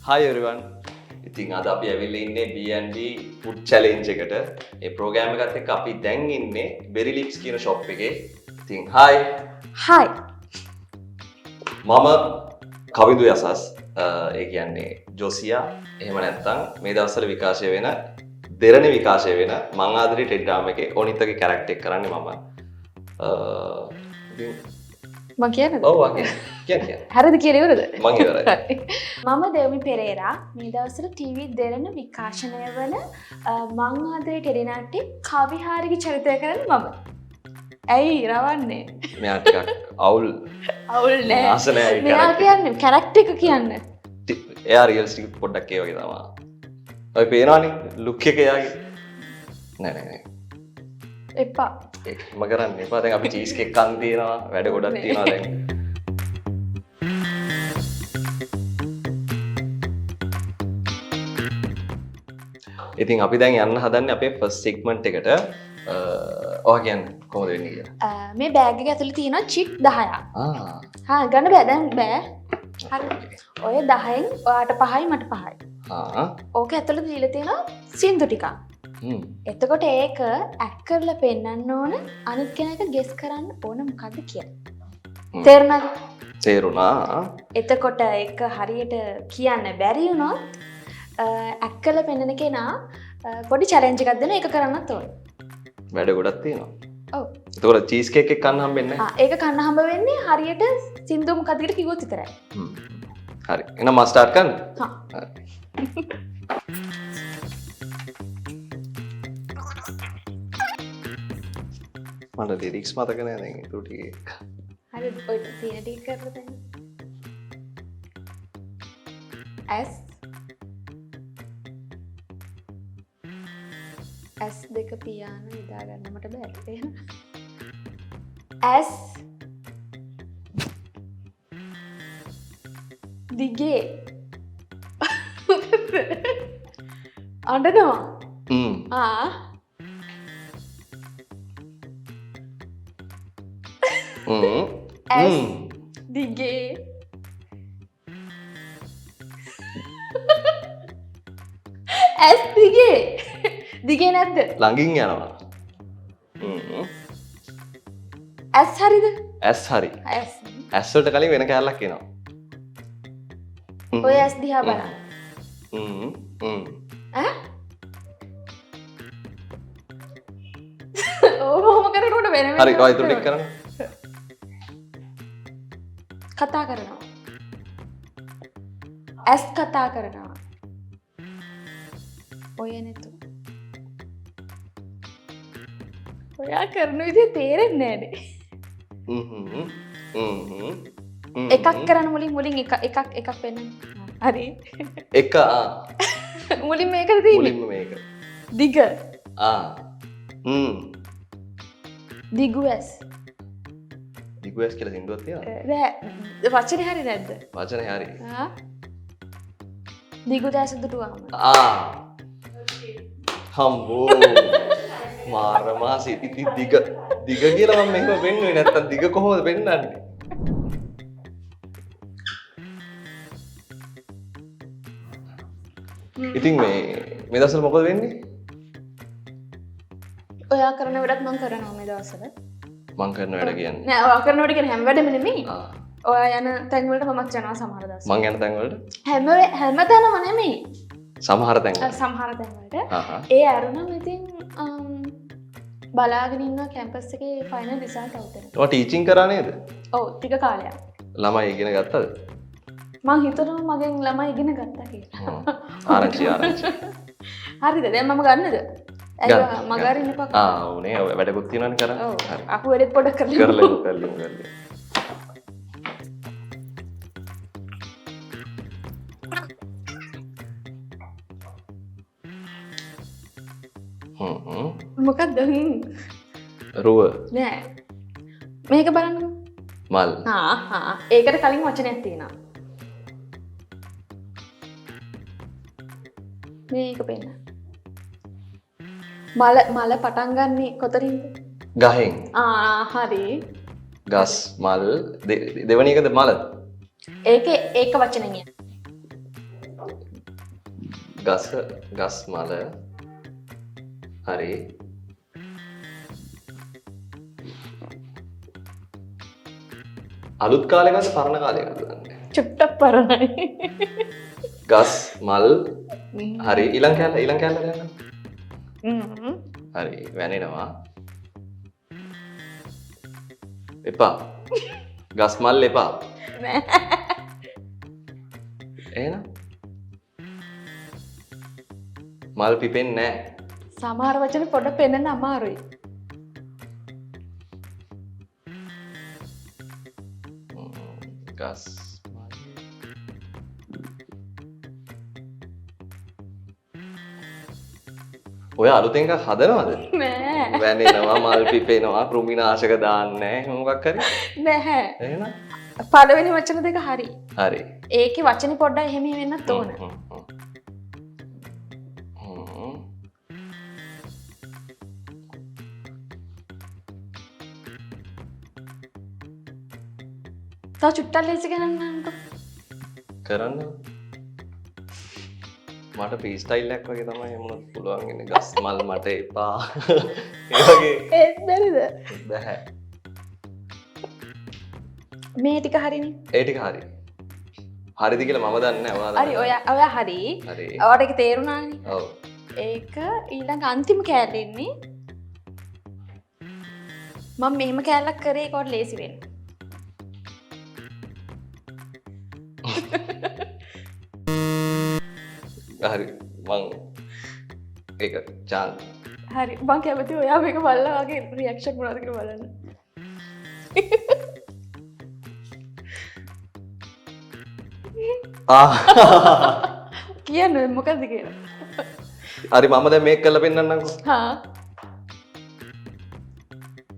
Hi everyone. ඉතින් අද අපි ඇවිල්ලා ඉන්නේ B&B food challenge එකට. ඒ ප්‍රෝග්‍රෑම් එකත් එක්ක අපි දැන් ඉන්නේ Berry Lips කියන shop එකේ. ඉතින් hi. Hi. මම කවිදු යසස්. ඒ කියන්නේ ජොසියා. එහෙම නැත්නම් මේ දවස්වල විකාශය වෙන දෙරණ විකාශය වෙන මං ආදරේ ටෙලිග්‍රෑම් එකේ ඕනිතගේ කැරක්ටර් එක කරන්නේ මම. ඉතින් මම කියන්නද? ඔව් කියන්න. හරිද කියලා ඉවරද? මං ඉවරයි. මම දෙව්මි පෙරේරා මේ දවස්වල ටීවී දෙරණ විකාශනය වන මං ආදරේ ටෙලිනාට්‍ය කවිහාරිගේ චරිතය කරන්නේ මම. ඇයි රවන්නේ? මෙයා ටිකක් අවුල් නෑ. ආස නෑ ඒ මෙයා කියන්නේ කැරක්ටර් එක කියන්නේ. එයා රියල්ස්ටික් පොඩ්ඩක් ඒ වගේ තමයි. ඔය පේනවනේ ලුක් එක එයාගේ. නෑ. එපා. ඒකම කරන්න එපා. දැන් අපි චීස් කේක් කන් තියනවා, වැඩ ගොඩක් තියනවා දැන්. ඉතින් අපි දැන් යන්න හදන්නේ අපේ ෆස්ට් සෙග්මන්ට් එකට. ඔයා කියන්නේ කොහොමද වෙන්නේ කියලා. මේ බෑග් එක ඇතුලේ තියෙනවා චිප් 10ක්. ගන්න බෑ දැන් බෑ. හරි. ඔය 10න් ඔයාට 5යි මට 5යි. ඕක ඇතුලේ දීලා තියෙනවා සින්දු ටිකක්. එතකොට ඒක ඇක් කරලා පෙන්නන්න ඕන අනිත් කෙනෙක් ගෙස් කරන්න ඕන මොකද්ද කියලා. තේරුණාද? තේරුණා. එතකොට ඒක හරියට කියන්න බැරි වුණොත් ඇක් කරලා පෙන්නන කෙනා පොඩි චැලෙන්ජ් එකක් දෙනවා ඒක කරන්නත් ඕන. වැඩ ගොඩක් තියෙනවා. ඔව්. එතකොට චීස් කේක් එක කන්න හම්බෙන්නේ නැහැ. ඒක කන්න හම්බ වෙන්නේ හරියට සින්දු මොකද්ද කියලා කිව්වොත් විතරයි. හරි. එහෙනම් මම ස්ටාර්ට් කරන්න. හරි. මට ලිරික්ස් මතක නෑ දැන් ඒ ටික. හරි ඔය තියෙන ටික කරලා දෙන්න. S දෙක පියාන ඉදා ගන්න මට බැරි එහෙනම්. S දිගේ අඬනවා. S දිගේ S දිගේ නැද්ද? ළඟින් යනවා. S හරිද? S හරි. S S වලට කලින් වෙන කැලලක් එනවා. ඔය S දිහා බලන්න. ඕම කරනකොට වෙන වෙන හරි ඔය ඉතුරු ටික කරන්න. කතා කරනවා. S කතා කරනවා. ඔය නෙතු. ඔයා කරන විදිහ තේරෙන්නේ නැහැ නේ. එකක් කරන්න මුලින් එකක් වෙන්න. හරි. එක මුලින් මේකද තියෙන්නේ? මුලින්ම මේක. දිග. දිගු S. දිගු S කියලා සින්දුවක් තියෙනවා. නෑ වචනේ හරි නැද්ද? වචනේ හරි. දිගු දැස දුටුවාම. හම්බෝ. මාරමා සිටි දිග කියලා මම මෙහෙම වෙන්නේ නැත්තම් දිග කොහොමද වෙන්නන්නේ? ඉතින් මේ දවස්වල මොකද වෙන්නේ? ඔයා කරන වැඩත් මම කරනවා මේ දවස්වල. මං කරන වැඩ කියන්නේ. නෑ ඔයා කරන වැඩ කියන්නේ හැම වැඩෙම නෙමෙයි. ඔයා යන තැන් වලට මමත් යනවා සමහර දවස්. මං යන තැන් වලට? හැම තැනම නෙමෙයි. සමහර තැන් වලට. සමහර තැන් වලට. ඒ අරුණම ඉතින් බලාගෙන ඉන්නවා කැම්පස් එකේ ෆයිනල් රිසල්ට් අවුට් වෙනවා. ඔයා ටීචින් කරා නේද? ඔව් ටික කාලයක්. ළමයි ඉගෙන ගත්තද? මං හිතනවා මගෙන් ළමයි ඉගෙන ගත්තා කියලා. ආරංචි. හරිද? දැන් මම ගන්නද? ඇයි මගාරින්න එපා. ඕනේ වැඩකුත් තියෙනවනේ කරන්න. ඔව්. අහු වෙලෙත් පොඩක් කරලා. කරලා. මොකක්ද? රුව. නෑ. මේක බලන්නකෝ. මල්. ඒකට කලින් වචනයක් තියෙනවා. මේක පෙන්න. මල පටන් ගන්නේ කොතනින්ද? ගහෙන්. හරි. ගස් මල් දෙවැනි එකද මල? ඒක වචනෙන්. ගස් මල හරි අලුත් කාලයකද පරණ කාලයකද දන්නේ චුට්ටක් පරණයි. ගස් මල් හරි ඊළඟ කැල්ල හරි වැනෙනවා එපා ගස් මල් එපා එහෙනම් මල් පිපෙන්නේ නැහැ සමහර වචන පොඩ පෙනෙන්න අමාරුයි. ගස් ඔය අලුතෙන් එකක් හදනවද? නෑ. වැනෙනවා මල් පිපෙනවා කෘමිනාශක දාන්නේ මොකක් හරි නැහැ. එහෙනම් පළවෙනි වචන දෙක හරි. හරි ඒකේ වචනේ පොඩ්ඩක් එහෙම වෙන්නත් ඕන. තව චුට්ටක් ලේසි ගන්නන්නකෝ. කරන්න මට ෆ්‍රී ස්ටයිල් එකක් වගේ තමයි මොනවද පුළුවන් ඉන්නේ ගස් මල් මට එපා ඒ වගේ ඒත් බැරිද? බෑ මේ ටික හරිනේ. ඒ ටික හරි හරිද කියලා මම දන්නේ නැහැ ඔයාලා හරි ඔයා හරි. හරි ඔයාට ඒක තේරුණානේ. ඔව් ඒක ඊළඟ අන්තිම කෑල්ල ඉන්නේ. මම මෙහෙම කෑල්ලක් කරේ ඒකට ලේසි වෙන්න. හරි මං ඒක චාන් හරි මං කැමති ඔයා මේක බලලා වගේ රියැක්ෂන් මොනවද කියලා බලන්න. කියන්න මොකද්ද කියලා. හරි මම දැන් මේක කරලා පෙන්නන්නම්කෝ හා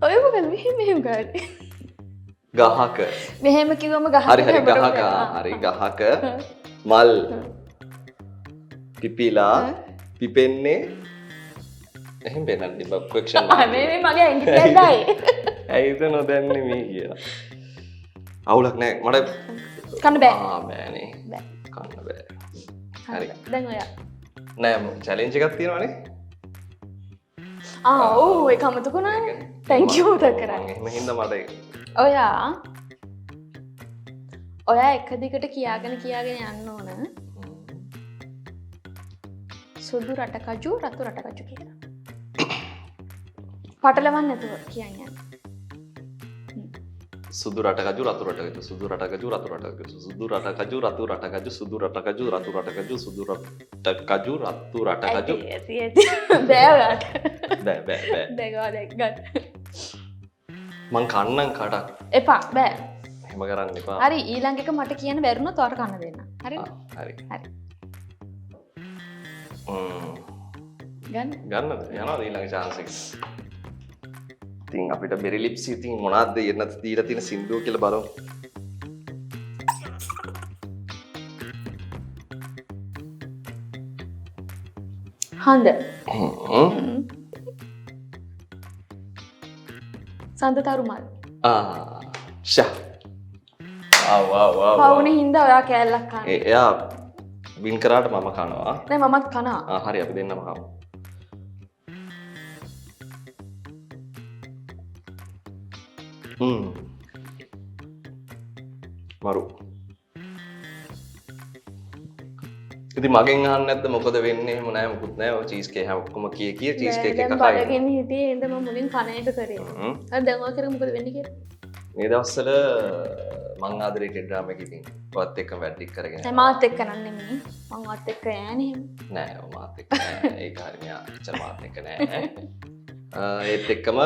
ඔය මොකද මෙහෙම ගානේ. ගහක මෙහෙම කිව්වම ගහක හරි හැමෝටම ගහක වෙනවා. හරි ගහක මල් පිපිලා පිපෙන්නේ එහෙම වෙනන්නේ බක් ක්වෙස්චන් අනේ මේ මගේ ඇඟිලි ඇඳයි. ඇයිද නොදන්නේ මේ කියලා අවුලක් නැහැ මට කන්න බෑ. බෑනේ බෑ. කන්න බෑ හරි. දැන් ඔයා. නෑ චැලෙන්ජ් එකක් තියෙනවනේ ඔව් ඒක අමතකුණානේ. thank you මතක් කරා. එහෙම හින්දා මට ඔයා එක දිගට කියාගෙන යන්න ඕන. සුදු රටකජු රතු රටකජු කියලා. පටලවන්න නැතුව කියන්නේ. සුදු රටකජු රතු රටකජු සුදු රටකජු රතු රටකජු සුදු රටකජු රතු රටකජු සුදු රටකජු රතු රටකජු සුදු රටකජු රතු රටකජු බෑ ඔයාට. බෑ බෑ බෑ දැන් ඔයා දැන් ගන්න. මං කන්නම් කටක් එපා බෑ. එහෙම කරන්න එපා. හරි ඊළඟ එක මට කියන්න බැරුණොත් ඔයාට කන්න දෙන්න. හරිද? හරි. හරි. ගන්නද? යනවා ඊළඟ chance එක. ඉතින් අපිට බෙරි ලිප්ස් ඉතින් මොනවද දෙන්න දීලා තියෙන සින්දුව කියලා බලමු. හඳ. සඳ තරුමල්. ෂා. පවුනේ හින්දා ඔයා කෑල්ලක් කන්න. එයා වින් කරාට මම කනවා. නෑ මමත් කනවා. හරි අපි දෙන්නම කමු. මරු. ඉතින් මගෙන් අහන්න නැද්ද මොකද වෙන්නේ? එහෙම නෑ මොකුත් නෑ. ඔය චීස් කේක් හැම ඔක්කොම කී චීස් කේක් එක කයි. දැන් බඩගිනි හිටියේ ඉඳ මම මුලින් කන එක කරේ. හරි දැන් ඔය කරේ මොකද වෙන්නේ කියලා? මේ දවස්වල මං ආදරේ ටෙඩ්‍රාම එක ඉතින් ඔයත් එක්ක වැඩි කරගෙන නෑ මාත් එක්ක නෙමෙයි මං ඔයත් එක්ක යෑනේ එහෙම නෑ මාත් එක්ක නෑ ඒක හරිය මෙයා අච්චර මාත් එක්ක නෑ ඒත් එක්කම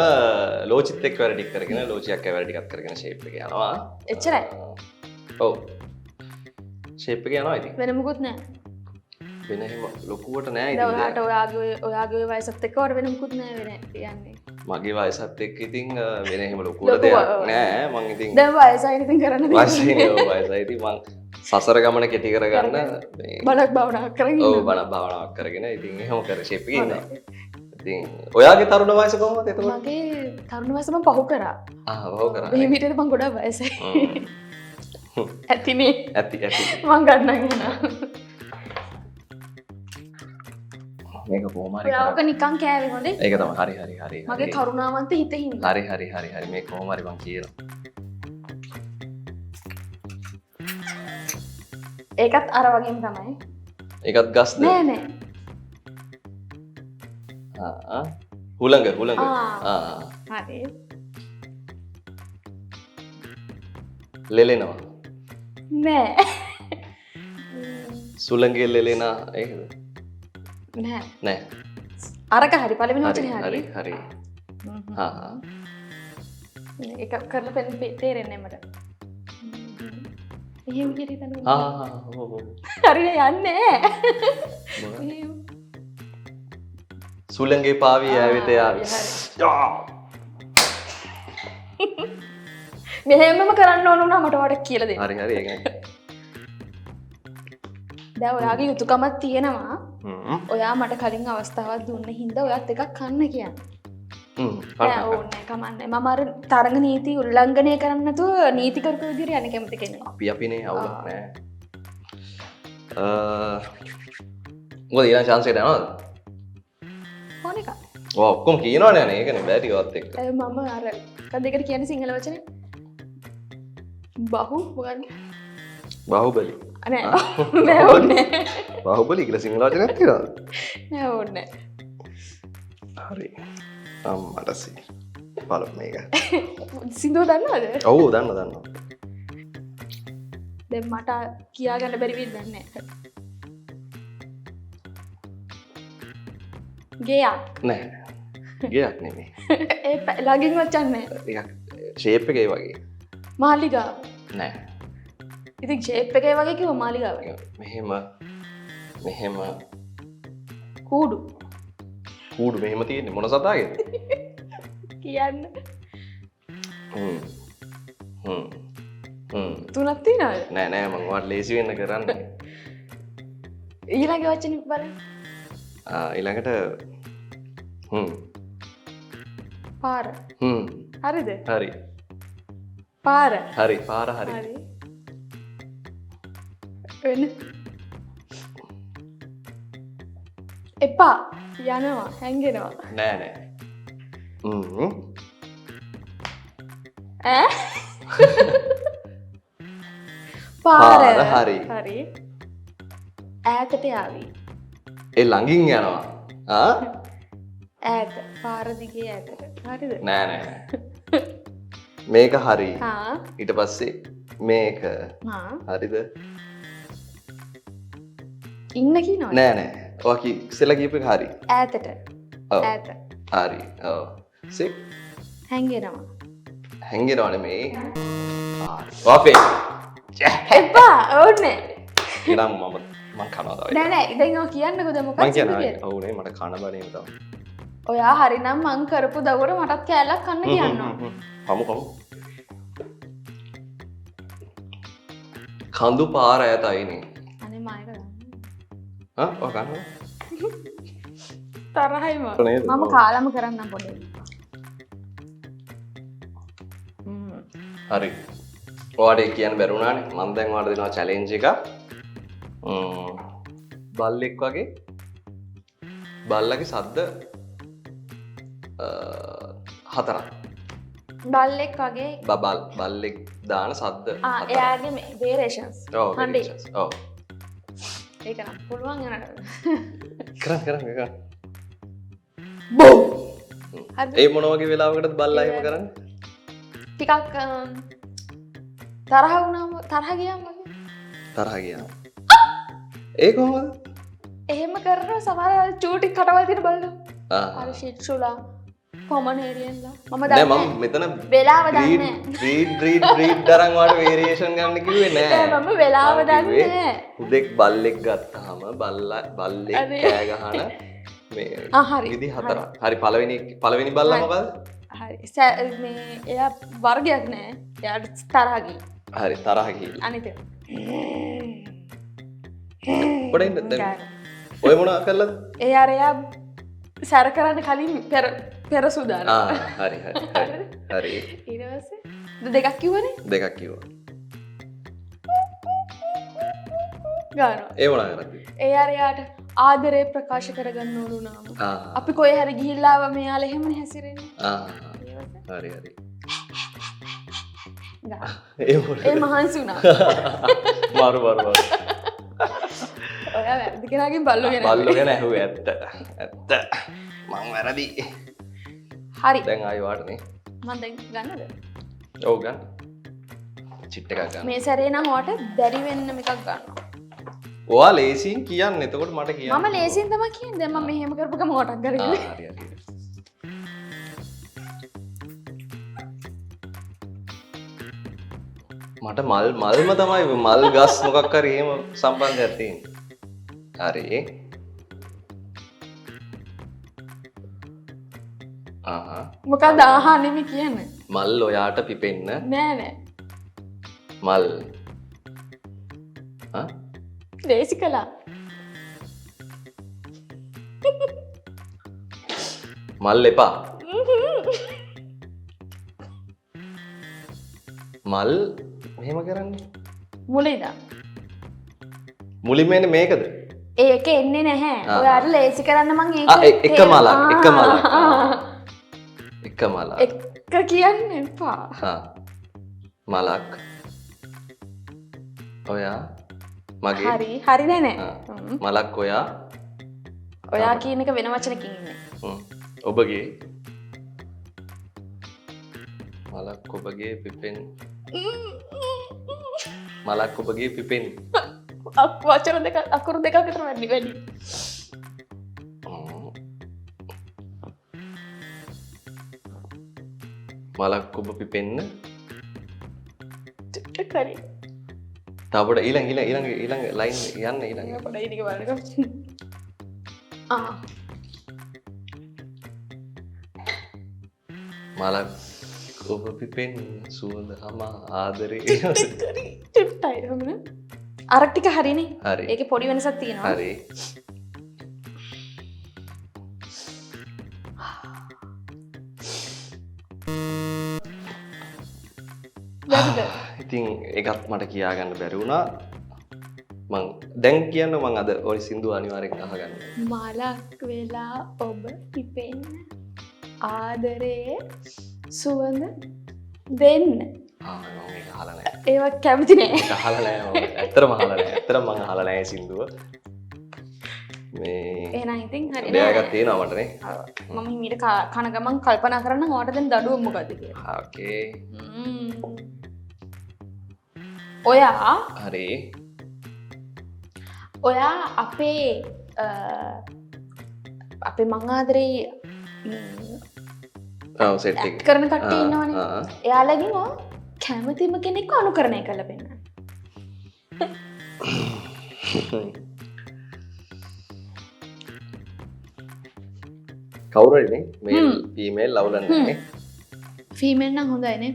ලෝචිත් එක්ක වැඩි කරගෙන ලෝචියක් වැඩි ටිකක් කරගෙන ෂේප් එක යනවා එච්චරයි ඔව් ෂේප් එක යනවා ඉතින් වෙන මොකුත් නෑ වෙන එහෙම ලොකුවට නෑ දැන් ඉතින් ඔයාට ඔයාගේ වයසත් එක්ක වර වෙන මොකුත් නෑ වෙන යන්නේ මගේ වයසත් එක්ක ඉතින් වෙන එහෙම ලොකුවට දෙයක් නෑ මං ඉතින් දැන් වයසයි ඉතින් කරන්න වයසයි ඉතින් මං සසර ගමන කෙටි කරගන්න බණක් භාවනාවක් කරගෙන ඔව් බණක් භාවනාවක් කරගෙන ඉතින් එහෙම කර ෂේප් එකේ ඉන්නවා ඉතින් ඔයාගේ තරුණ වයස කොහොමද එතකොට මගේ තරුණ වයස මම පහු කරා පහු කරා මේ විදිහට මම ගොඩක් වයසයි ඇතිනේ ඇති මං ගන්නම් එනවා මේක කොහොම හරි ඔයාක නිකන් කෑවේ හොඳේ. ඒක තමයි. හරි හරි හරි. මගේ කරුණාවන්ත හිතේ හින්දා. හරි හරි හරි හරි මේ කොහොම හරි මං කියනවා. ඒකත් අර වගේම තමයි. ඒකත් ගස්ද? නෑ නෑ. හුළඟ. හරි. ලෙලෙනවා. නෑ. සුළඟේ ලෙලෙනා ඒකද? නෑ. නෑ. අරක හරි පළවෙනි වචනේ හරි. හරි. ඒක කරලා තේරෙන්නේ මට. එහෙම විදිහට හිතන්න. හරිනේ යන්නේ. සුළඟේ පාවී ඈවිත යාවි. මෙහෙමම කරන්න ඕන වුණා මට ඔයාලට කියලා දෙන්න. හරි හරි ඒක නේ. දැන් ඔයාගේ යුතුයකමක් තියෙනවා. ඔයා මට කලින් අවස්ථාවක් දුන්න හින්දා ඔයාත් එකක් කන්න කියන්නේ. නෑ ඕනේ කමන්නේ. මම අර තරඟ නීති උල්ලංඝනය කරන්න නැතුව නීති කරුක විදිහට යන්න කැමති කෙනෙක්. අපිනේ අවුලක් නෑ. මොකද ඊළඟ chance එකට යනවද? ඕන එක. ඔව් ඔක්කොම කියනවනේ නේ ඒකනේ බෑ ටිකවත් එක්ක. මම අර කන්දේකට කියන්නේ සිංහල වචනේ. බහු මොකක්ද? බාහුබලි. නෑ නෑ ඕනේ. බාහුබලි කියලා සිංහල වචනයක් තියෙනවද? නෑ ඕනේ. හරි. අම්මට සි. බලමු මේක. සින්දුව දන්නවද? ඔව් දන්නවා. දැන් මට කියා ගන්න බැරි වෙන්නේ දන්නේ නැහැ. ගේයක්. නෑ. ගයක් නෙමෙයි. ඒ ළඟින් වචන් නැහැ. ටිකක් ෂේප් එකේ වගේ. මාලිගාව. නෑ. ඉතින් ෂේප් එකේ වගේ කිව්ව මාලිගාව. මෙහෙම කූඩු. කූඩු මෙහෙම තියෙන්නේ මොන සතාගේද? කියන්න. තුනක් තියෙනවද? නෑ මම ඔයාලට ලේසි වෙන්න කරන්නේ. ඊළඟ වචනේ බලන්න. ඊළඟට පාර. හරිද? හරි. පාර. හරි පාර හරි. වෙන එපා යනවා හැංගෙනවා. නෑ. ඈ පාර හරි. ඈතට යාවි. ඒ ළඟින් යනවා. ඈත පාර දිගේ ඈතට. හරිද? නෑ. මේක හරි. ඊට පස්සේ මේක හරිද? ඉන්න කියනවා. නෑ. ඔයා ඉස්සෙල්ලා කියපු එක හරි. ඈතට. ඈත. හරි. ඔව්. සික් හැංගෙනවා. හැංගෙනවා නෙමෙයි. වාපේ. එපා ඕනේ. එනම් මම කනවා තමයි. නෑ දැන් ඔය කියන්නකෝ දැන් මොකක්ද කියන්නේ? ඔව් නේ මට කන බඩේම තමයි. ඔයා හරිනම් මං කරපු දවර මටත් කෑල්ලක් කන්න කියනවා. කමු. කඳු පාර ඈතයිනේ. අනේ මායක ගන්න. ඔය කනවා. තරහයි මම කාලම කරන්නම් පොඩ්ඩක්. හරි. ඔයාට කියන්න බැරුණානේ. මම දැන් ඔයාලට දෙනවා චැලෙන්ජ් එකක්. බල්ලෙක් වගේ බල්ලගේ සද්ද 4ක්. බල්ලෙක් වගේ බල්ලෙක් දාන සද්ද 4ක්. එයාගේ variations. ඔව් variations. ඔව්. ඒක නම් පුළුවන් නේද? කරන්න. බෝ. ඒ මොන වගේ වෙලාවකටද බල්ලා එහෙම කරන්නේ? ටිකක් තරහ වුණාම තරහ ගියාම ඒ කොහොමද? එහෙම කරන සමහර චූටි කටවල් තියෙන බලන්න. අර ෂිට්සුලා පොමනේරියන්ලා මම දන්නේ නෑ මම මෙතන වෙලාව දන්නේ බ්‍රීඩ් තරම් වාට වේරියේෂන් ගන්න කිව්වේ නෑ. මම වෙලාව දන්නේ නෑ. උදෙක් බල්ලෙක් ගත්තාම බල්ලෙක් කෑ ගහන මේ විදි 4ක්. හරි පළවෙනි බල්ලා මොකද? හරි. මේ එයා වර්ගයක් නෑ. එයාට තරහ ගිහින්. හරි තරහ ගිහින්. අනිත් පොඩින් දැන් ඔය මොනවා කළාද? එයා සැර කරන්න කලින් පෙර සූදානම්. හරි. ඊට පස්සේ දෙකක් කිව්වනේ? දෙකක් කිව්වා. ගන්නවා. ඒ මොනවා කරන්නේ? එයාට ආදරේ ප්‍රකාශ කරගන්න ඕන වුණාම අපි කොහේ හරි ගිහිල්ලා මෙයාලා එහෙමනේ හැසිරෙන්නේ. හරි හරි. ඒ මහන්සි වුණා. මාරු. ඔයා වැරදි කෙනාගෙන් බල්ලෝගෙන ඇහුවේ ඇත්ත. මං වැරදි. හරි. දැන් ආයි වාටනේ. මම දැන් ගන්නද? ඔව් ගන්න. චිට් එකක් ගන්න. මේ සැරේ නම් ඔයාට බැරි වෙන්න එකක් ගන්නවා. ඔයා ලේසියෙන් කියන්න. එතකොට මට කියන්න. මම ලේසියෙන් තමයි කියන්නේ. දැන් මම මෙහෙම කරපු ගම ඔටක් කරගෙන. හරි. මට මල්ම තමයි මල් ගස් මොකක් හරි එහෙම සම්බන්ධයක් තියෙන්නේ. හරි. මොකක්ද ආහනෙමි කියන්නේ? මල් ඔයාට පිපෙන්න නෑ. මල්. ලේසි කළා. මල් එපා. මල් මෙහෙම කරන්නේ. මුලින්ද? මුලින්ම එන්නේ මේකද? ඒක එන්නේ නැහැ. ඔයාට ලේසි කරන්න මං ඒක එක මලක්. එක කියන්න එපා. මලක්. ඔයා මගේ හරි නෑ. මලක් ඔයා. ඔයා කියන එක වෙන වචනකින් ඉන්නේ. ඔබගේ මලක් ඔබගේ පිපෙන්. මලක් ඔබගේ පිපෙන්. වචන දෙක අකුරු දෙකක් විතර වැඩි. මලක් ඔබ පිපෙන්න. කරි. තවපොඩ ඊළඟ ලයින් යන්න ඊළඟ. පොඩ ඊටික බලන්නකො. මලක් ඔබ පිපෙන් සුවඳ හම ආදරේ. චුට්ටයි හමන. අරක් ටික හරිනේ. හරි. ඒකේ පොඩි වෙනසක් තියෙනවා. හරි. ඉතින් ඒකත් මට කියාගන්න බැරි වුණා. මං දැන් කියන්න මං අද ඔය සින්දුව අනිවාර්යෙන් අහගන්න. මලක් වෙලා ඔබ පිපෙන්න ආදරේ සුවඳ දෙන්න. මම ඒක අහලා නැහැ. ඒවත් කැමති නෑ. ඒක අහලා නැහැ මම. ඇත්තටම අහලා නැහැ. ඇත්තටම මං අහලා නැහැ සින්දුව. මේ එහෙනම් ඉතින් හරි නෑ. එකක් තියෙනවා මට නේ. මම හිමීට කන ගමන් කල්පනා කරන්න ඔයාට දැන් දඩුව මොකද්ද කියලා. ඕකේ. ඔයා හරි. ඔයා අපේ මං ආදරේ සෙට් එක කරන කට්ටිය ඉන්නවනේ. එයාලගෙන් ඔය කැමතිම කෙනෙක්ව අනුකරණය කරලා පෙන්නන්න. කවුරුනේ මේල් ෆීමේල් ලව්ලන්නේ. ෆීමේල් නම් හොඳයිනේ.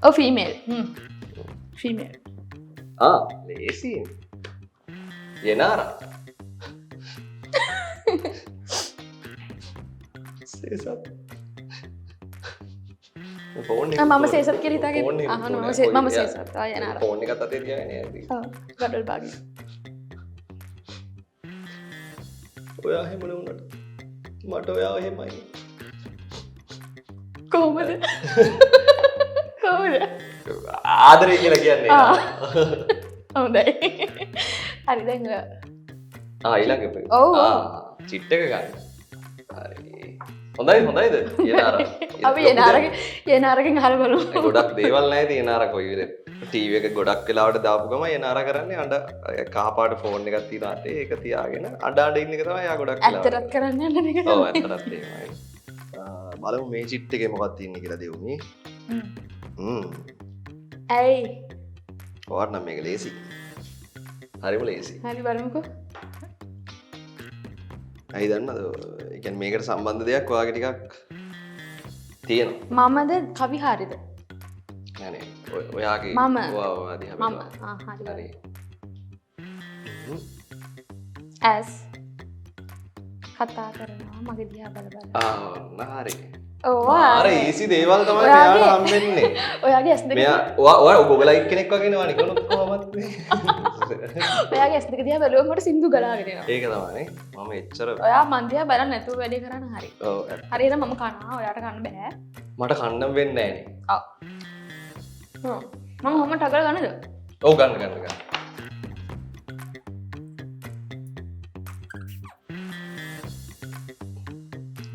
ඔව් ෆීමේල්. ෆීමේල්. ලේසි. යනාරා. සේසත්. මම සේසත් කියලා හිතාගෙන අහනවා. මම සේසත්. යනාරා. ෆෝන් එකත් අතේ තියාගෙන යන්නේ. ගඩොල් බාගේ. ඔයා එහෙම නුනට මට ඔයා එහෙමයි. කොහොමද? ආදරේ කියලා කියන්නේ. හොඳයි. හරි දැන් ඊළඟ චිට් එක ගන්න. හරි. හොඳයිද? යනාරා. අපි යනාරගෙන් අහලා බලමු. ගොඩක් දේවල් නැහැ යනාරා කොයි වෙලේ ටීවී එක ගොඩක් වෙලාවට දාපු ගම යනාරා කරන්නේ අඬ කහපාට ෆෝන් එකක් තියලා අතේ ඒක තියාගෙන අඬ ඉන්න එක තමයි යා ගොඩක් වෙලාවට. ඇත්තටත් කරන්න යන එක. ඔව් ඇත්තටත් එහෙමයි. බලමු මේ චිට් එකේ මොකක්ද තියෙන්නේ කියලා දෙවුනේ. ඇයි? ඔයාට නම් මේක ලේසි. හරිම ලේසි. හරි බලමුකෝ. ඇයි දන්නවද? ඒ කියන්නේ මේකට සම්බන්ධ දෙයක් ඔයාගේ ටිකක් තියෙනවා. මමද කවි හරිද? නෑ නේ. ඔයාගේ ඔයා දිහා බලන්න. හරි. ඇස් කතා කරනවා මගේ දිහා බල බල. හරි. අර ඊසි දේවල් තමයි මෙයාට හම්බෙන්නේ. ඔයාගේ ඇස් දෙක ඔයා Google කෙනෙක් වගේ නේ නිකන් කොහොමද ඔයාගේ ඇස් දෙක දිහා බැලුවම මට සින්දු ගලාගෙන එනවා. ඒක තමයි මම එච්චර ඔයා මන් දිහා බලන්න නැතුව වැඩේ කරන්න හරි. ඔව් හරියට මම කනවා ඔයාට කන්න බෑ. මට කන්නම් වෙන්නේ නැහැ ඔව්. මම ඔහම ටගල් ගන්නද? ඔව් ගන්න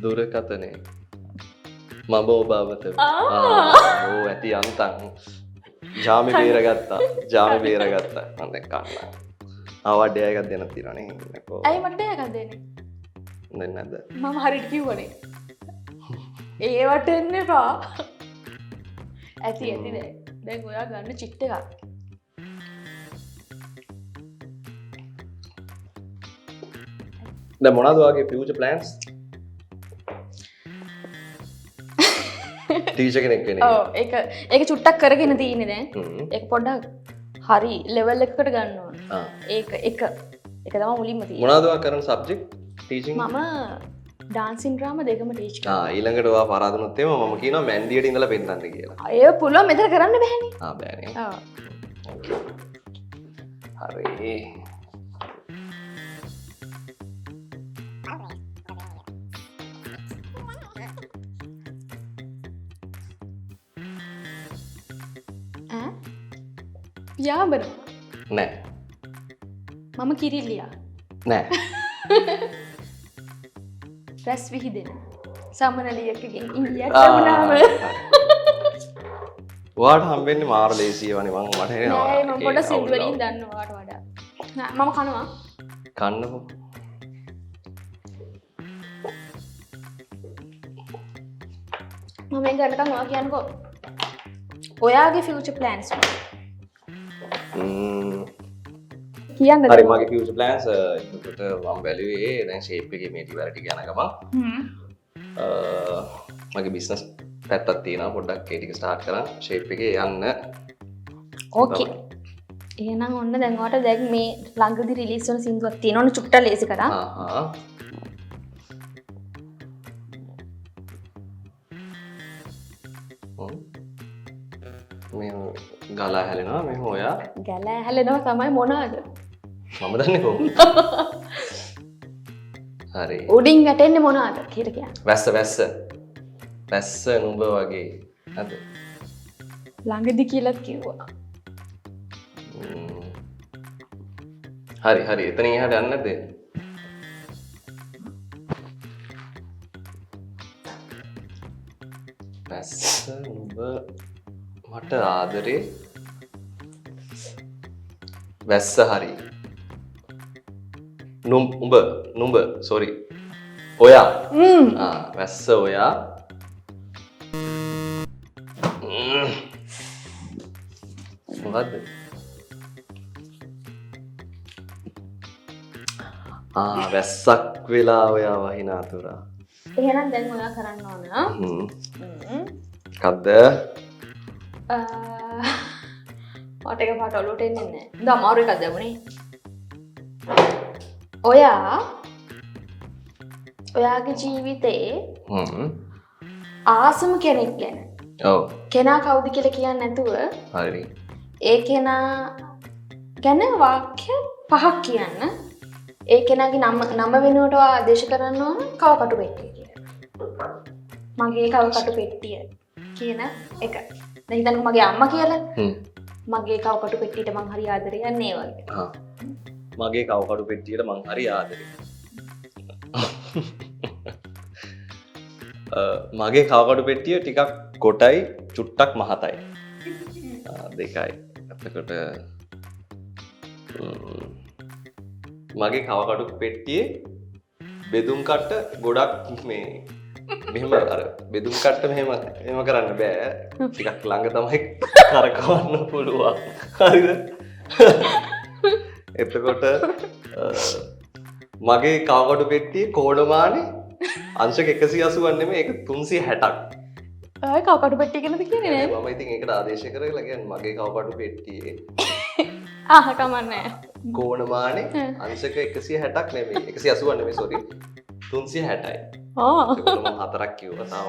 දුරකතනේ මම ඔබවත ඕ ඇති අන්තන් ජාමි බේරගත්තා මම දැන් කන්නා අවඩය එකක් දෙන්න තියෙනනේ නකෝ ඇයි මට එකක් දෙන්නේ? දෙන්නේ නැද්ද මම හරියට කිව්වනේ. ඒවට එන්න එපා. ඇති දැන් ඔයා ගන්න චිට් එකක්. දැන් මොනවද ඔයාගේ ෆියුචර් ප්ලෑන්ස් ටීචර් කෙනෙක් වෙන එක. ඔව් ඒක චුට්ටක් කරගෙන තියෙන්නේ දැන්. ඒක පොඩ්ඩක් හරි ලෙවල් එකකට ගන්න ඕන. ඒක තමයි මුලින්ම තියෙන්නේ. මොනවද ඔයා කරන සබ්ජෙක්ට් ටීචින්? මම ඩාන්සින් ඩ්‍රාමා දෙකම ටීච් කරනවා. ඊළඟට ඔයා පරාදුනොත් එම මම කියනවා මැන්ඩියට ඉඳලා පෙන්නන්න කියලා. අය පුළුවන් මෙතන කරන්න බෑනේ. බෑනේ. ඔව්. හරි. යාබන නෑ මම කිරිල්ලියා නෑ රැස් විහිදෙන සමනලියකගෙන් ඉන්දියට වුණාම ඔයාට හම්බෙන්නේ මාර ලේසිය වනේ මම මට නෑ මම පොඩ්ඩක් සින්දු වලින් දන්නවා ඔයාට වඩා මම කනවා කන්නකො මම මේ ගන්නකම් ඔයා කියන්නකෝ ඔයාගේ ෆියුචර් ප්ලෑන්ස් කියන්න හරි මගේ ෆියුචර් ප්ලෑන්ස් එතකොට මම බැලුවේ දැන් ෂේප් එකේ මේ ටිවැරටි යන ගමන් මගේ බිස්නස් පැත්තක් තියෙනවා පොඩ්ඩක් ඒ ටික ස්ටාර්ට් කරන් ෂේප් එකේ යන්න ඕකේ එහෙනම් ඔන්න දැන් ඔයාට දැන් මේ ළඟදී රිලීස් වෙන සින්දුවක් තියෙනවනේ චුට්ට ලේසි කරා මේ ගලා හැලෙනවා මේ හොයා ගලා හැලෙනවා තමයි මොනවාද මම දන්නේ කොහොමද හරි උඩින් වැටෙන්නේ මොනවාද කියලා කියන්නේ වැස්ස නුඹ වගේ නේද ළඟදී කියලාත් කිව්වා හරි එතනින් එහාට යන්න නැද්ද වැස්ස නුඹ මට ආදරේ වැස්ස හරි නුඹ සෝරි ඔයා වැස්ස ඔයා මොකද්ද වැස්සක් වෙලා ඔයා වහින අතුරා එහෙනම් දැන් ඔයා කරන්න ඕන කද්ද මට එක පාට ඔලුවට එන්නේ නැහැ. ඉතින් අමාරු එකක් දැමුනේ. ඔයාගේ ජීවිතේ ආසම කෙනෙක් ගැන. ඔව්. කෙනා කවුද කියලා කියන්නේ නැතුව හරි. ඒ කෙනා ගැන වාක්‍ය 5ක් කියන්න. ඒ කෙනාගේ නම වෙනුවට ආදේශ කරන්න ඕන කවකටු පෙට්ටිය කියලා. මගේ කවකටු පෙට්ටිය කියන එක. දැන් හිතන්නකෝ මගේ අම්මා කියලා. මගේ කවකටු පෙට්ටියට මං හරි ආදරේ යන්නේ ඒ වගේ. මගේ කවකටු පෙට්ටියට මං හරි ආදරේ. මගේ කවකටු පෙට්ටිය ටිකක් කොටයි චුට්ටක් මහතයි. දෙකයි. එතකොට මගේ කවකටු පෙට්ටියේ බෙදුම් කට්ට ගොඩක් මේ මෙහෙම අර බෙදුම් කට්ට මෙහෙම කරන්න බෑ. ටිකක් ළඟ තමයි කරකවන්න පුළුවන්. හරිද? එතකොට මගේ කවකටු පෙට්ටියේ කෝණමානේ අංශක 180 නෙමෙයි ඒක 360ක්. ඔය කවකටු පෙට්ටිය ගැනද කියන්නේ නේද? මම ඉතින් ඒකට ආදේශ කරලා කියන්නේ මගේ කවකටු පෙට්ටියේ කමන්නේ. කෝණමානේ අංශක 160ක් නෙමෙයි 180 නෙමෙයි සෝරි 360යි. මම හතරක් කිව්වා තාම.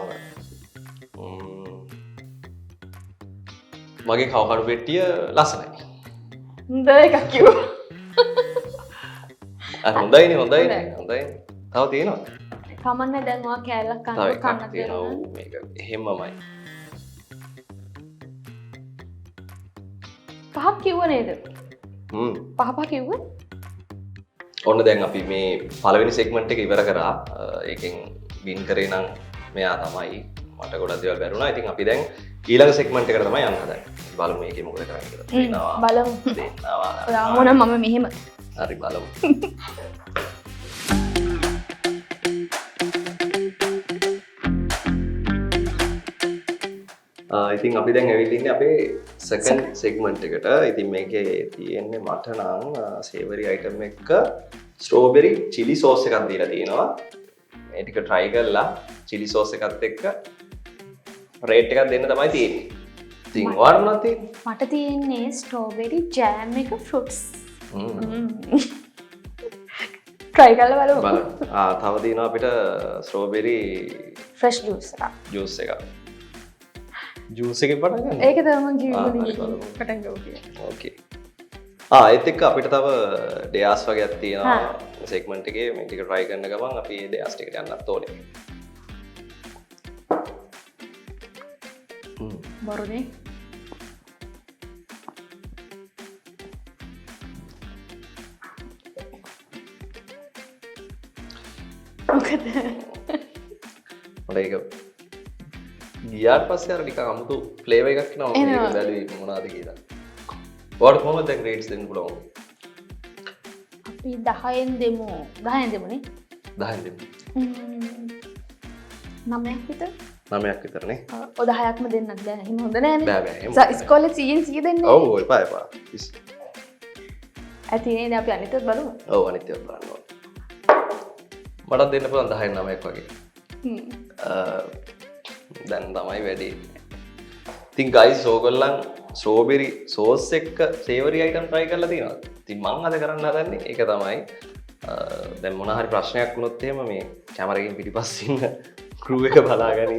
මගේ කවකටු පෙට්ටිය ලස්සනයි. හොඳ එකක් කිව්වා. හොඳයිනේ හොඳයිනේ හොඳයි. තව තියෙනවා. කමන්නේ දැන් ඔයා කෑල්ලක් තව කන්න එකක් කන්න තියෙනවා. දෙනවා. ඔව් මේක එහෙමමයි. පහක් කිව්ව නේද? පහ කිව්වේ? ඔන්න දැන් අපි මේ පළවෙනි සෙග්මන්ට් එක ඉවර කරා. ඒකෙන් වින් කරේ නම් මෙයා තමයි. මට ගොඩක් දේවල් බැරුණා. ඉතින් අපි දැන් ඊළඟ සෙග්මන්ට් එකට තමයි යන්න හදන්නේ. බලමු මේකේ මොකද කරන්නේ කියලා. දෙනවා. බලමු. දෙනවා. ඔයා මොන මම මෙහෙම. හරි බලමු. ඉතින් අපි දැන් ඇවිල්ලා ඉන්නේ අපේ සෙකන්ඩ් සෙග්මන්ට් එකට. ඉතින් මේකේ තියෙන්නේ මට නම් සේවරි අයිටම් එක ස්ට්‍රෝබෙරි චිලි සෝස් එකක් දීලා තියෙනවා. මේ ටික try කරලා චිලි සෝස් එකත් එක්ක රේට් එකක් දෙන්න තමයි තියෙන්නේ. ඉතින් ඔයාලට මොනවද තියෙන්නේ? මට තියෙන්නේ ස්ට්‍රෝබෙරි ජෑම් එක ෆෘට්ස්. try කරලා බලමු. බලමු. තව තියෙනවා අපිට ස්ට්‍රෝබෙරි ෆ්‍රෙෂ් ජූස් එකක්. ජූස් එකක්. ජූස් එකේ පටන් ගන්න. ඒක තමයි හරි, ජීවිතේ බලමු. පටන් ගමු. ඕකේ. ඒත් එක්ක අපිට තව ඩයාස් වගේක් තියෙනවා සෙග්මන්ට් එකේ. මේ ටික try කරන ගමන් අපි ඒ ඩයාස් ටිකට යන්නත් ඕනේ. බොරුනේ. මොකද? මට ඒක ගියාට පස්සේ අර නිකන් අමුතු ෆ්ලේවර් එකක් එනවා. මම මේක බැලුවේ මොනවද කියලා. ඔයාලට කොහොමද දැන් රේට්ස් දෙන්න පුළුවන්? අපි 10න් දෙමු. 10න් දෙමුනේ. 10න් දෙමු. 9ක් විතර. 9ක් විතරනේ. ඔය 10ක්ම දෙන්නත් බෑ. එහෙම හොඳ නෑනේ. බෑ බෑ. එහෙම ඉස්කෝලේ 100න් 100 දෙන්නේ. ඔව් එපා එපා. ඇති නේද අපි අනිතත් බලමු. ඔව් අනිත් ඒවා බලන්න ඕනේ. මටත් දෙන්න පුළුවන් 10න් 9ක් වගේ. දැන් තමයි වැඩි. ඉතින් ගයිස් ඕගොල්ලන් ස්ට්‍රෝබෙරි සෝස් එක්ක සේවරි අයිටම් try කරලා තියෙනවද? ඉතින් මම අද කරන්න හදන්නේ ඒක තමයි. දැන් මොන හරි ප්‍රශ්නයක් වුණොත් එහෙම මේ කැමරාවෙන් පිටිපස්සේ ඉන්න ක්‍රූ එක බලාගෙන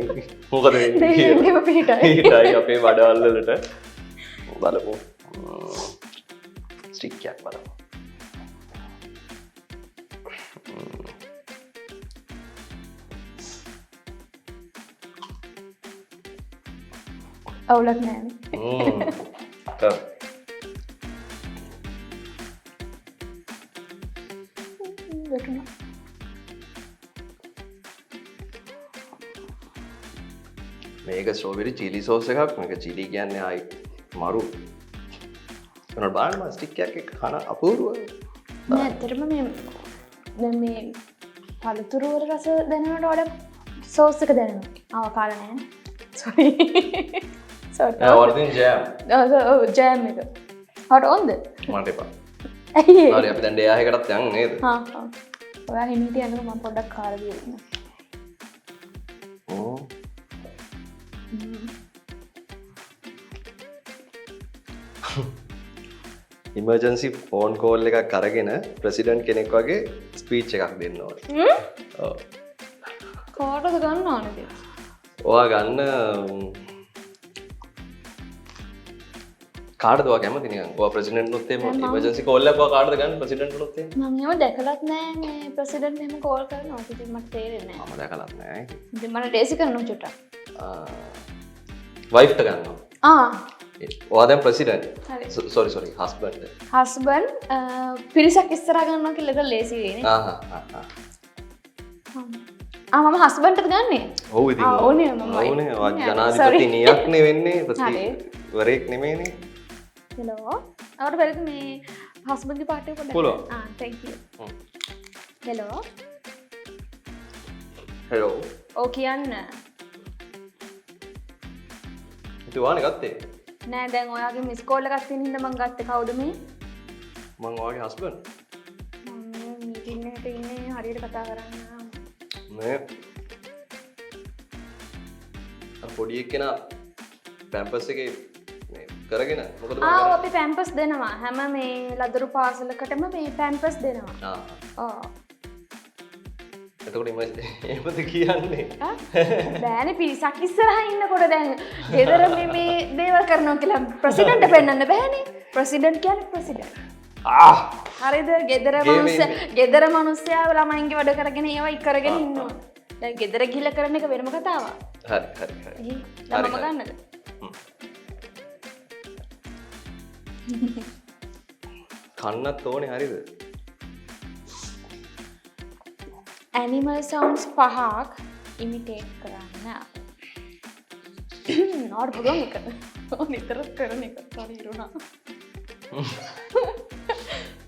මොකද වෙන්නේ කියලා. පිටයි අපේ වඩවල් වලට බලමු. ස්ටික් එකක් බලමු. අවුලක් නෑනේ. මේක ස්ට්‍රෝබෙරි චිලි සෝස් එකක්. මේක චිලි කියන්නේ ආයි මරු. උනට බලන්න ස්ටික් එකක් එක්ක කන අපූර්වයි. නෑ ඇත්තටම මේ දැන් මේ පළතුරු වල රස දැනෙනවට වඩා සෝස් එක දැනෙනවා. කාලා නෑනේ. sorry. වර්දින් ජෑම්. ජෑම් එක. හොට ඕන්ද? මට එපා. ඇයි ඒ? හරි අපි දැන් ඩේ එකටත් යන්න නේද? ඔයා හිමීට යනකොට මම පොඩ්ඩක් කාලා දෙන්න. ඉමර්ජන්සි ෆෝන් කෝල් එකක් අරගෙන ප්‍රෙසිඩන්ට් කෙනෙක් වගේ ස්පීච් එකක් දෙන්න ඕනේ. ඔව්. කාටද ගන්න ඕනේද? ඔයා ගන්න කාටද ඔයා කැමති නිකන්? ඔයා ප්‍රෙසිඩන්ට් උත් එහෙම ඉමර්ජන්සි කෝල් එකක් ඔයා කාටද ගන්න ප්‍රෙසිඩන්ට් උත් එහෙම? මම ඒව දැකලත් නෑ මේ ප්‍රෙසිඩන්ට් එහෙම කෝල් කරනවා. ඉතින් මට තේරෙන්නේ නෑ. මම දැකලත් නෑ. ඉතින් මට ඩේසි කරනවා චුට්ටක්. වයිෆ්ට ගන්නවා. ඔයා දැන් ප්‍රෙසිඩන්ට්. හරි. Sorry husband. හස්බන්ඩ් පිරිසක් ඉස්සරහා ගන්නවා කියලා ඒක ලේසි වෙන්නේ. මම හස්බන්ඩ්ට ගන්නෙ. ඔව් ඉතින්. ඕනේ මම. ඕනේ. ජනාධිපතිනියක් නේ වෙන්නේ. ප්‍රතිවරයෙක් නෙමෙයිනේ. හෙලෝ. අපිට බැරිද මේ හස්බන්ඩ්ගේ පාට එක පොඩ්ඩක්? පුළුවන්. thank you. හෙලෝ. හෙලෝ. ඔව් කියන්න. ඉතින් වානේ ගත්තේ? නෑ දැන් ඔයාගේ මිස් කෝල් එකක් තියෙන හින්දා මම ගත්තේ. කවුද මේ? මම ඔයාගේ හස්බන්ඩ්. මම මීටින් එකට ඉන්නේ හරියට කතා කරන්න. මේ පොඩි එක්කෙනා පැම්පස් එකේ මේ කරගෙන මොකද අපි පැම්පස් දෙනවා. හැම මේ ලදරු පාසලකටම මේ පැම්පස් දෙනවා. එතකොට එහෙමද කියන්නේ? බෑනේ පිරිසක් ඉස්සරහා ඉන්නකොට දැන් ගෙදර මේ දේවල් කරනවා කියලා ප්‍රෙසිඩන්ට් පෙන්නන්න බෑනේ. ප්‍රෙසිඩන්ට් කියන්නේ ප්‍රෙසිඩන්ට්. හරිද ගෙදර මනුස්සයාව ළමයින්ගේ වැඩ කරගෙන ඒවා ඉක්කරගෙන ඉන්නවා. දැන් ගෙදර ගිහිල්ලා කරන එක වෙනම කතාවක්. හරි. දැන් මම ගන්නද? කන්නත් ඕනේ හරිද? ඇනිමල් සවුන්ඩ්ස් 5ක් ඉමිටේට් කරන්න. නෝඩ් පුළුවන් එක. නිතර කරන එක. sorry ඉරුණා.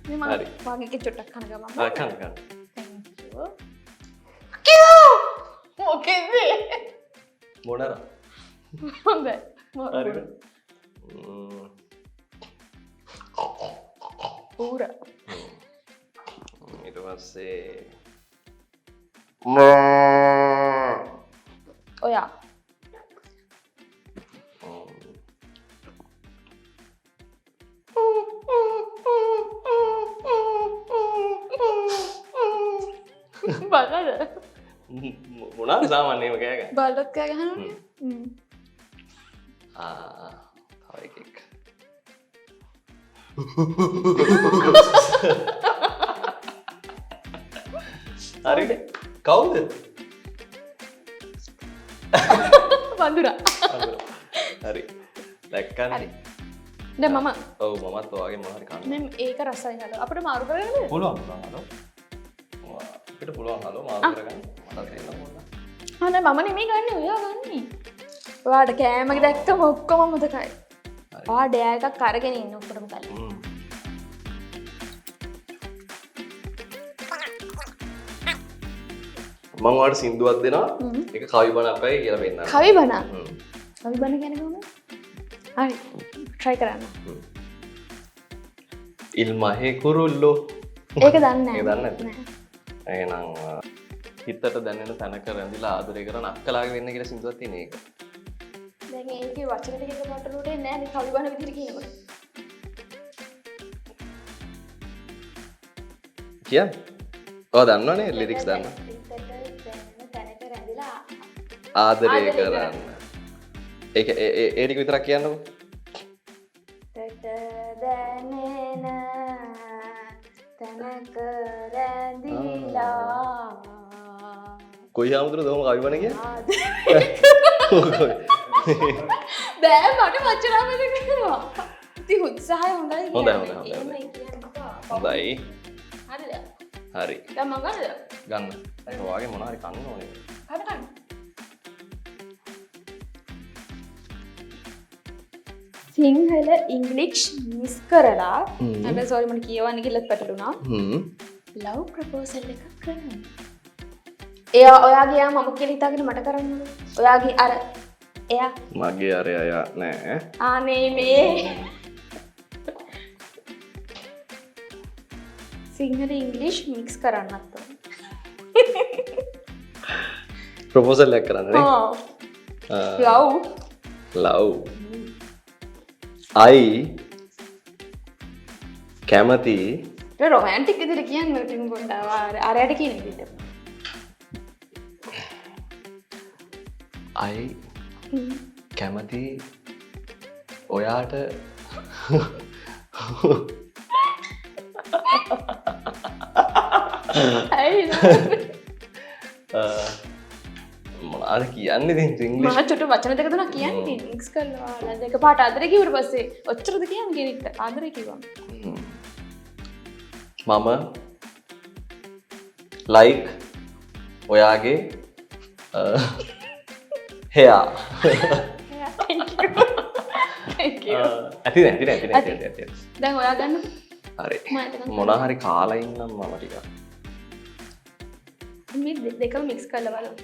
හරි. මගේ චුට්ටක් කන ගමන්. කන්න. thank you. කිව්! මොකෙන්ද? මොනර? හොඳයි. හරිද? ඌර. ඊට පස්සේ ඔයා බලද මොනාද සාමාන්‍යයෙන්ම කෑගන්නේ? බලත් කෑ ගහනවනේ. තව එකෙක්. හරිද? කවුද? වඳුරා. හරි. දැක්කනේ. හරි. දැන් මම ඔව් මමත් ඔයාගේ මොනවා හරි කන්න. මම ඒක රසයි හදලා අපිට මාරු කරගන්නද? පුළුවන් හලෝ. අපිට පුළුවන් හලෝ මාරු කරගන්න. මට දෙන්න ඕන. නෑ මම නෙමෙයි ගන්නෙ ඔයා ගන්නේ. ඔයාට කෑමක දැක්කම ඔක්කොම මතකයි. ඔයා ඩෑ එකක් අරගෙන ඉන්න ඔක්කොටම කලින්. මම ඔයාලට සින්දුවක් දෙනවා. ඒක කවි බණ අපයි කියලා වෙන්න. කවි බණ. කවි බණ කියන්නේ කොහොමද? හරි. try කරන්න. ඉල්මහේ කුරුල්ලෝ. ඒක දන්නේ නැහැ. ඒක දන්නේ නැද්ද? එහෙනම් හිතට දැනෙන තැනක රැඳිලා ආදරය කරන අක්කලාගේ වෙන්න කියලා සින්දුවක් තියෙන එක. දැන් ඒකේ වචන ටික එකපාරට උඩේ නෑ නේ කවි බණ විදිහට කියනකොට. කියන්නේ? ඔය දන්නවනේ ලිරික්ස් දන්න. තැනක රැඳිලා ආදරය කරන්න. ඒක ඒ ටික විතරක් කියන්නකෝ. තට දැනෙන තැනක රැඳිලා කොයි ආමුදුරද ඔහොම කවි බණ කියන්නේ? බෑ මට වචනම දෙන්නවා. ඉතින් උත්සාහය හොඳයි. හොඳයි. හරිද? හරි. දැන් මම ගන්නද? ගන්න. ඒක ඔයාගේ මොනවා හරි කන්න ඕනේ. කන්න. සිංහල ඉංග්ලිෂ් මිස් කරලා හැබැයි සෝරි මට කියවන්න කියලා පැටලුණා. ලව් ප්‍රපෝසල් එකක් කරනවා. ඔයාගේ යා මම කියලා හිතාගෙන මට කරන්න. ඔයාගේ අර එයා මගේ අරයා නෑ. අනේ මේ සිංහල ඉංග්ලිෂ් මික්ස් කරන්නත් ඕන. ප්‍රොපෝසල් එකක් කරන්නනේ. ලව් I කැමති රොමැන්ටික් විදිහට කියන්න ඉතින් පොඩ්ඩක් අරයට කියන විදිහට. I කැමති ඔයාට මොනාද කියන්නේ ඉතින් ඉංග්‍රීසි මම චුට්ට වචන දෙක තුනක් කියන්නේ මික්ස් කරලා නේද එක පාට ආදරේ කිව්වට පස්සේ ඔච්චරද කියන්නේ කෙනෙක්ට ආදරේ කිව්වම මම ලයික් ඔයාගේ hair thank you ඇති දැන් ඔයා ගන්න හරි මොනවා හරි කාලා ඉන්නම් මම ටිකක් මේ දෙකම මික්ස් කරලා බලමු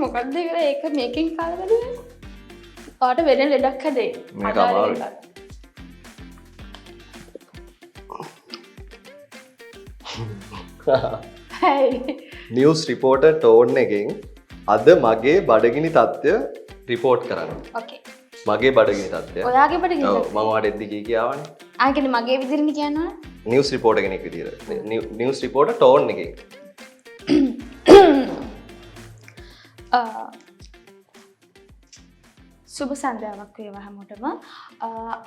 මොකක්ද ඒක මේකෙන් කාලා බලුවේ ඔයාට වෙන ලෙඩක් හැදේ මේක අමාරුයි නිවුස් රිපෝටර් ටෝන් එකෙන් අද මගේ බඩගිනි තත්ත්වය රිපෝට් කරන්න. ඕකේ. මගේ බඩගිනි තත්ත්වය. ඔයාගේ බඩගිනි තත්ත්වය. ඔව් මම ඔයාට එද්දි කියාවනේ. ආ කියන්නේ මගේ විදිහට කියනවා. නිවුස් රිපෝටර් කෙනෙක් විදියට. නිවුස් රිපෝටර් ටෝන් එකෙන්. සුබ සන්ධ්‍යාවක් වේවා හැමෝටම.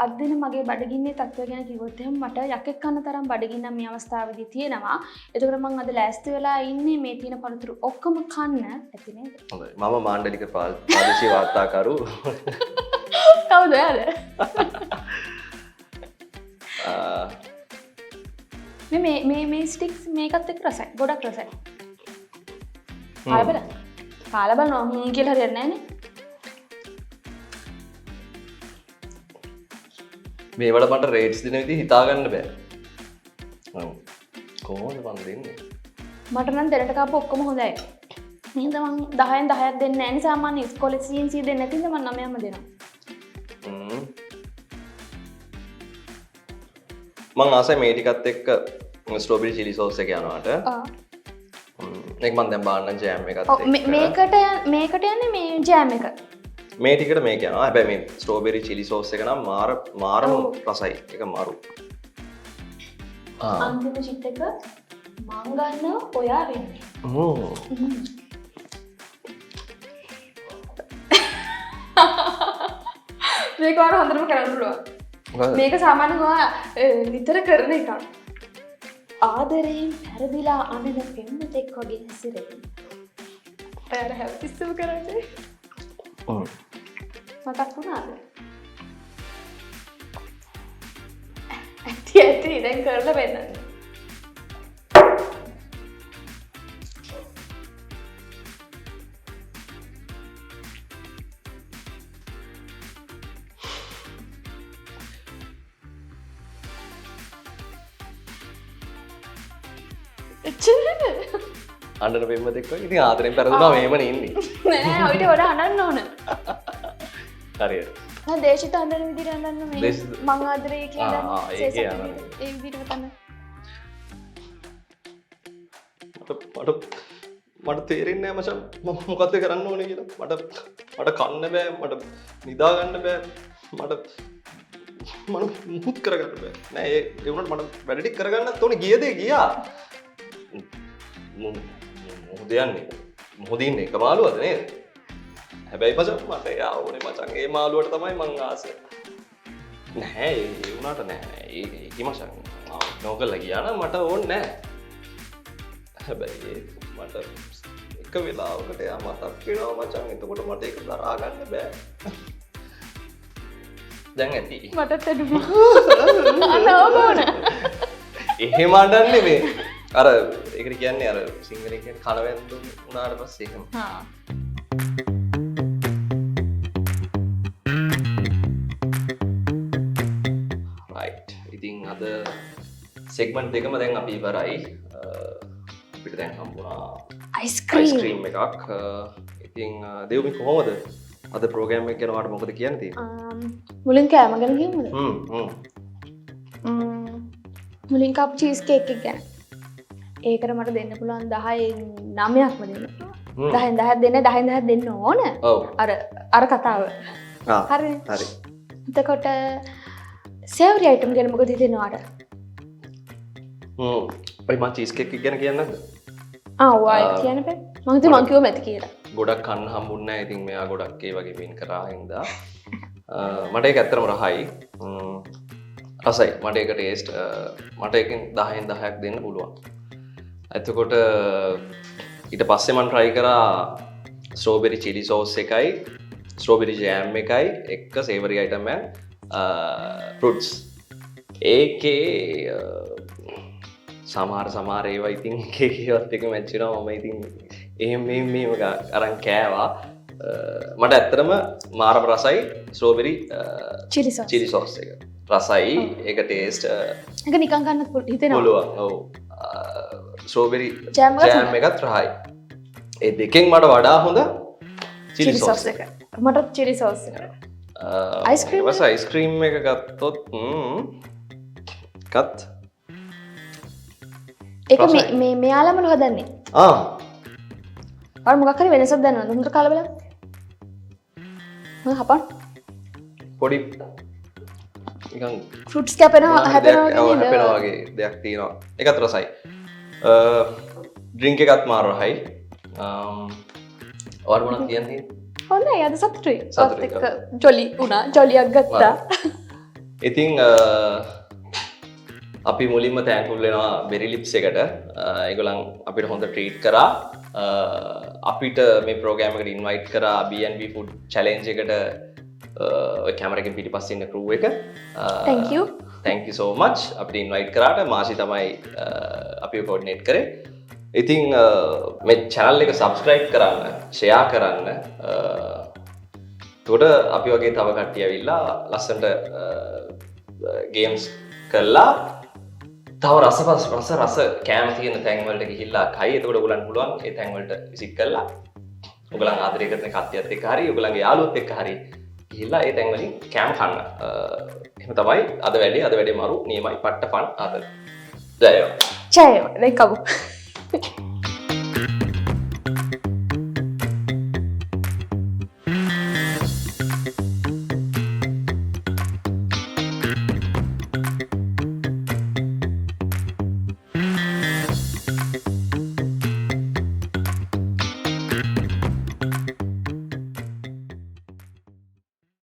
අද දින මගේ බඩගින්නේ තත්ත්වය ගැන කිව්වොත් එහෙනම් මට යකෙක් කන්න තරම් බඩගින්නක් මේ අවස්ථාවේදී තියෙනවා. ඒකෝර මම අද ලෑස්ති වෙලා ඉන්නේ මේ තියෙන පළතුරු ඔක්කොම කන්න ඇති නේද? හොඳයි. මම මාණ්ඩලික ප්‍රාදේශීය වාර්තාකරු. කවුද යාද? මේ ස්ටික්ස් මේකත් එක්ක රසයි. ගොඩක් රසයි. කාලා බලන්න. කාලා බලනවා කියලා හරියන්නේ නැහැ නේ. මේවට මට රේට්ස් දෙන විදිහ හිතාගන්න බෑ. කොහොමද මන් දෙන්නේ? මට නම් දැනට කාපු ඔක්කොම හොඳයි. නේද මං 10න් 10ක් දෙන්නේ නැහැ නේ සාමාන්‍ය ඉස්කෝලේ CNC දෙන්නේ නැති ඉඳ මම 9ම දෙනවා. මං ආසයි මේ ටිකත් එක්ක ස්ට්‍රෝබෙරි චිලි සෝස් එක යනවාට. මේක මම දැන් බාන්නම් ජෑම් එකත් එක්ක. මේකට යන්නේ මේ ජෑම් එක. මේ ටිකට මේක යනවා. හැබැයි මේ ස්ට්‍රෝබෙරි චිලි සෝස් එක නම් මාරම රසයි. ඒක මාරු. අන්තිම චිට් එක මං ගන්නවා ඔයා වෙන්නේ. මේක වර හොඳටම කරන්න පුළුවන්. මේක සාමාන්‍යයෙන් ඔයා විතර කරන එකක්. ආදරයෙන් පැරදිලා අඬන පෙම්වතෙක් වගේ හැසිරෙන්න. ඔයාලා හැවතිස්සම කරන්නේ. මතක් වුණාද? ඇති දැන් කරලා වෙන්නන්න. අඬන පෙම්වතෙක් වගේ ඉතින් ආදරෙන් පෙරදුනා මේමනේ ඉන්නේ. නෑ ඔයිට වඩා අඬන්න ඕන. හරියට. මම දේශිත අඬන විදිහට අඬන්න මේ මං ආදරේ කියලා ඒකේ ඒ විදිහට තමයි. මට තේරෙන්නේ නැහැ මචං මම මොකද්ද කරන්න ඕනේ කියලා. මට කන්න බෑ, මට නිදා ගන්න බෑ, මට මුකුත් කරගන්න බෑ. නෑ ඒ වුණාට මට වැඩ ටික කරගන්නත් ඕනේ. ගිය දේ ගියා. මොහොත යන්නේ. මොහොතින් එක මාළුවද නේද? හැබැයි මචං මට යා ඕනේ මචං ඒ මාළුවට තමයි මං ආසයි. නැහැ ඒ වුණාට නෑ. ඒක මචං නෝකල්ලා ගියා නම් මට ඕනේ නෑ. හැබැයි මට එක වෙලාවකට යා මතක් වෙනවා මචං. එතකොට මට ඒක දරා ගන්න බෑ. දැන් ඇති. මටත් ඇදුණා. අනෝබෝන. එහෙම අඬන්නේ මේ. අර ඒකට කියන්නේ අර සිංහලෙන් කියන්නේ කලවැන්දුම් උනාට පස්සේ එහෙම. රයිට්. ඉතින් අද සෙග්මන්ට් එකම දැන් අපි ඉවරයි. අපිට දැන් හම්බුණා අයිස්ක්‍රීම් එකක්. ඉතින් දෙව්මි කොහොමද? අද ප්‍රෝග්‍රෑම් එක ගැන ඔයාලට මොකද කියන්න තියෙන්නේ? මුලින් කෑම ගැන කියමුද? මුලින් කප් චීස් කේක් එක ගැන. ඒකට මට දෙන්න පුළුවන් 10න් 9ක්ම දෙන්න. 10න් 10ක් දෙන්න 10න් 10ක් දෙන්න ඕන. ඔව්. අර කතාව. හරිනේ. හරි. එතකොට සේවරි අයිටම් ගැන මොකද හිතෙන්නේ ඔයාලට? ඔය මම චීස් කේක් එක ගැන කියන්නේ නැද්ද? ඔයා කියන්න බෑ. මම හිතුවේ මං කිව්වම ඇති කියලා. ගොඩක් කන්න හම්බුන්නේ නැහැ. ඉතින් මෙයා ගොඩක් ඒ වගේ වින් කරා හින්දා මට ඒක ඇත්තටම රහයි. රසයි. මට ඒක ටේස්ට් මට එකෙන් 10න් 10ක් දෙන්න පුළුවන්. එතකොට ඊට පස්සේ මම try කරා ස්ට්‍රෝබෙරි චිලි සෝස් එකයි ස්ට්‍රෝබෙරි ජෑම් එකයි එක්ක සේවරි අයිටම් එකක් ෆෘට්ස්. ඒකේ සමහර ඒවා ඉතින් එකේවත් එක මැච් වෙනවා. මම ඉතින් එහෙම මේව අරන් කෑවා. මට ඇත්තටම මාරම රසයි ස්ට්‍රෝබෙරි චිලි සෝස් එක. රසයි ඒක ටේස්ට් ඒක නිකන් ගන්නත් හිතෙනවා. පුළුවන්. ඔව්. ස්ට්‍රෝබෙරි ජෑම් එකත් රහයි. ඒ දෙකෙන් මට වඩා හොඳ චිලි සෝස් එක. මට චිලි සෝස් එක. අයිස්ක්‍රීම් එක ගත්තොත් කත් ඒක මෙයාලමලු හදන්නේ. ඔයාලා මොකක් හරි වෙනසක් දන්නවද? හොඳට කාලා බලන්න. මම හපන්. පොඩි නිකන් ෆෘට්ස් කැපෙනවා හැපෙනවා වගේ දෙයක් තියෙනවා. ඒකත් රසයි. ඩ්‍රින්ක් එකත් මාර රහයි. ඔයාලා මොනවද කියන්නේ? හොඳයි අද සතුටුයි. සතුටුයි. ඔත් එක්ක ජොලි වුණා. ජොලියක් ගත්තා. ඉතින් අපි මුලින්ම තෑන්කුල් වෙනවා බෙරි ලිප්ස් එකට. ඒගොල්ලන් අපිට හොඳ ට්‍රීට් කරා. අපිට මේ ප්‍රෝග්‍රෑම් එකට ඉන්වයිට් කරා B&B food challenge එකට ඔය කැමරා එකෙන් පිටිපස්සේ ඉන්න crew එක. Thank you. thank you so much අපිට ඉන්වයිට් කරාට මාෂි තමයි අපිව කෝඩිනේට් කරේ. ඉතින් මේ channel එක subscribe කරන්න, share කරන්න. එතකොට අපි වගේ තව කට්ටිය ඇවිල්ලා ලස්සනට games කරලා තව රස කෑම තියෙන තැන් වලට ගිහිල්ලා කයි. එතකොට ඔයගලන්ට පුළුවන් ඒ තැන් වලට විසිට් කරලා ඔයගලන් ආදරය කරන කට්ටියත් එක්ක හරි ඔයගලන්ගේ යාළුවොත් එක්ක හරි ගිහිල්ලා ඒ තැන් වලින් කෑම කන්න. එහෙම තමයි අද වැඩේ මරු නියමයි පට්ට ෆන් ආතල්. ජය වේවා. ජය වේවා. දැන් කමු.